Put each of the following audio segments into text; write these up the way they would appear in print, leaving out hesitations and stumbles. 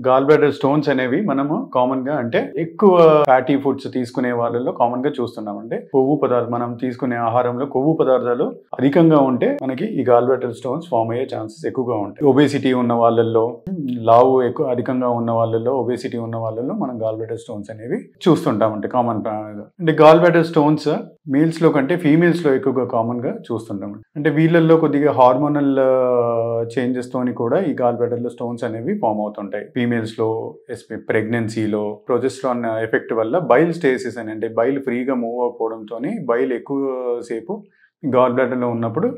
Gall bladder stones అనేవి మనము common గా అంటే ఎక్కువ ఫ్యాటీ ఫుడ్స్ తీసుకునే వాళ్ళలో కామన్ గా చూస్తున్నాం. అంటే కొవ్వు పదార్థాలు మనం తీసుకునే ఆహారంలో కొవ్వు పదార్థాలు అధికంగా ఉంటే మనకి ఈ గాల్ బ్లాడర్ స్టోన్స్ ఫామ్ అయ్యే ఛాన్సెస్ ఎక్కువగా ఉంటాయి. ఒబేసిటీ ఉన్న వాళ్ళల్లో, లావు ఎక్కువ అధికంగా ఉన్న వాళ్ళల్లో, ఒబేసిటీ ఉన్న వాళ్ళల్లో మనం గాల్ బ్లాడర్ స్టోన్స్ అనేవి చూస్తుంటాం. అంటే కామన్ అంటే గాల్ బ్లాడర్ స్టోన్స్ మేల్స్ లో కంటే ఫీమేల్స్ లో ఎక్కువగా కామన్ గా చూస్తుంటాం. అంటే వీళ్ళల్లో కొద్దిగా హార్మోనల్ చేంజెస్ తోని కూడా ఈ గాల్ బ్లాడర్ లో స్టోన్స్ అనేవి ఫామ్ అవుతుంటాయి. ఫీమేల్స్ లో ప్రెగ్నెన్సీలో ప్రొజెస్ట్రాన్ ఎఫెక్ట్ వల్ల బైల్ స్టేసిస్ అని, అంటే బైల్ ఫ్రీగా మూవ్ అవ్వడంతో బైల్ ఎక్కువ సేపు గాల్ బ్లాడర్ లో ఉన్నప్పుడు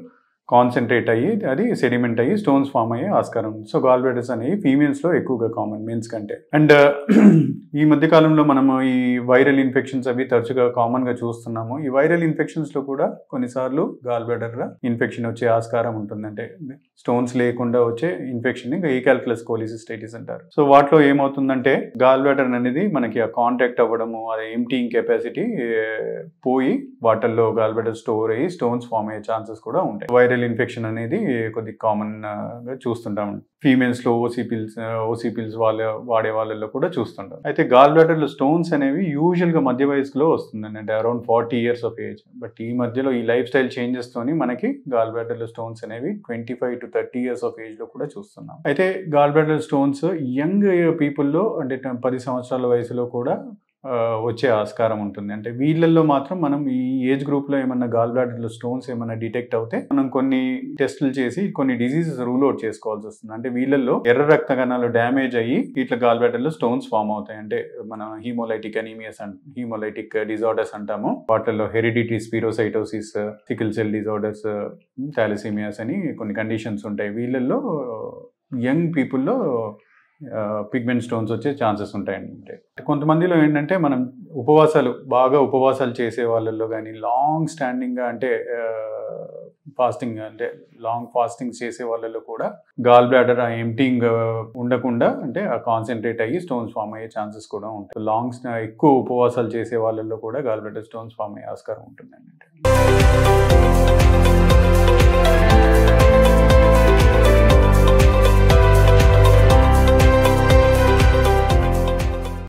కాన్సన్ట్రేట్ అయ్యి అది సెడిమెంట్ అయ్యి స్టోన్స్ ఫామ్ అయ్యే ఆస్కారం ఉంది. సో గాల్ బ్లాడర్స్ అనేవి ఫీమేల్స్ లో ఎక్కువగా కామన్, మెన్స్ కంటే. అండ్ ఈ మధ్య కాలంలో మనము ఈ వైరల్ ఇన్ఫెక్షన్స్ అవి తరచుగా కామన్ గా చూస్తున్నాము. ఈ వైరల్ ఇన్ఫెక్షన్స్ లో కూడా కొన్నిసార్లు గాల్ బ్లాడర్ ఇన్ఫెక్షన్ వచ్చే ఆస్కారం ఉంటుంది. అంటే స్టోన్స్ లేకుండా వచ్చే ఇన్ఫెక్షన్ ఈకాల్కులస్ కోలిసిస్టైటిస్ అంటారు. సో వాటిలో ఏమవుతుందంటే గాల్ బ్లాడర్ అనేది మనకి ఆ కాంటాక్ట్ అవ్వడము, అది ఎంప్టీయింగ్ కెపాసిటీ పోయి వాటర్లో గాల్ బ్లాడర్ స్టోర్ అయ్యి స్టోన్స్ ఫామ్ అయ్యే ఛాన్సెస్ కూడా ఉంటాయి. వైరల్ ఇన్ఫెక్షన్ అనేది కొద్ది కామన్ గా చూస్తుంటాం. ఫీమేల్స్ లో ఓసిపిల్స్ వాడే వాళ్ళలో కూడా చూస్తుంటాం. అయితే గాల్ బ్లాడర్ లో స్టోన్స్ అనేవి యూజువల్ గా మధ్య వయసులో వస్తుందండి, అంటే around 40 years of age. But ఈ మధ్యలో ఈ లైఫ్ స్టైల్ చేంజెస్ తోని మనకి గాల్ బ్లాడర్ లో స్టోన్స్ అనేవి 25 to 30 years ఆఫ్ ఏజ్ లో కూడా చూస్తున్నాం. అయితే గాల్ బ్లాడర్ స్టోన్స్ యంగ్ పీపుల్లో, అంటే 10 సంవత్సరాల వయసులో కూడా వచ్చే ఆస్కారం ఉంటుంది. అంటే వీళ్ళల్లో మాత్రం మనం ఈ ఏజ్ గ్రూప్ లో ఏమన్నా గాల్ బ్లాడర్ లో స్టోన్స్ ఏమన్నా డిటెక్ట్ అవుతే మనం కొన్ని టెస్టులు చేసి కొన్ని డిసీజెస్ రూల్ అవుట్ చేసుకోవాల్సి వస్తుంది. అంటే వీళ్ళల్లో ఎర్ర రక్త కణాలు డ్యామేజ్ అయ్యి ఇట్లా గాల్ బ్లాడర్ లో స్టోన్స్ ఫామ్ అవుతాయి. అంటే మనం హీమోలైటిక్ అనీమియాస్ హీమోలైటిక్ డిజార్డర్స్ అంటాము. వాటిల్లో hereditary spherocytosis, sickle cell disorders, thalassaemias అని కొన్ని కండిషన్స్ ఉంటాయి. వీళ్ళల్లో యంగ్ పీపుల్లో పిగ్మెంట్ స్టోన్స్ వచ్చే ఛాన్సెస్ ఉంటాయండి. కొంతమందిలో ఏంటంటే మనం బాగా ఉపవాసాలు చేసే వాళ్ళల్లో కానీ, లాంగ్ స్టాండింగ్గా అంటే ఫాస్టింగ్ అంటే లాంగ్ ఫాస్టింగ్ చేసే వాళ్ళలో కూడా గాల్ బ్లాడర్ ఎంప్టీయింగ్ ఉండకుండా అంటే కాన్సన్ట్రేట్ అయ్యి స్టోన్స్ ఫామ్ అయ్యే ఛాన్సెస్ కూడా ఉంటాయి. ఎక్కువ ఉపవాసాలు చేసే వాళ్ళల్లో కూడా గాల్ బ్లాడర్ స్టోన్స్ ఫామ్ అయ్యే ఆస్కారం ఉంటుందండి.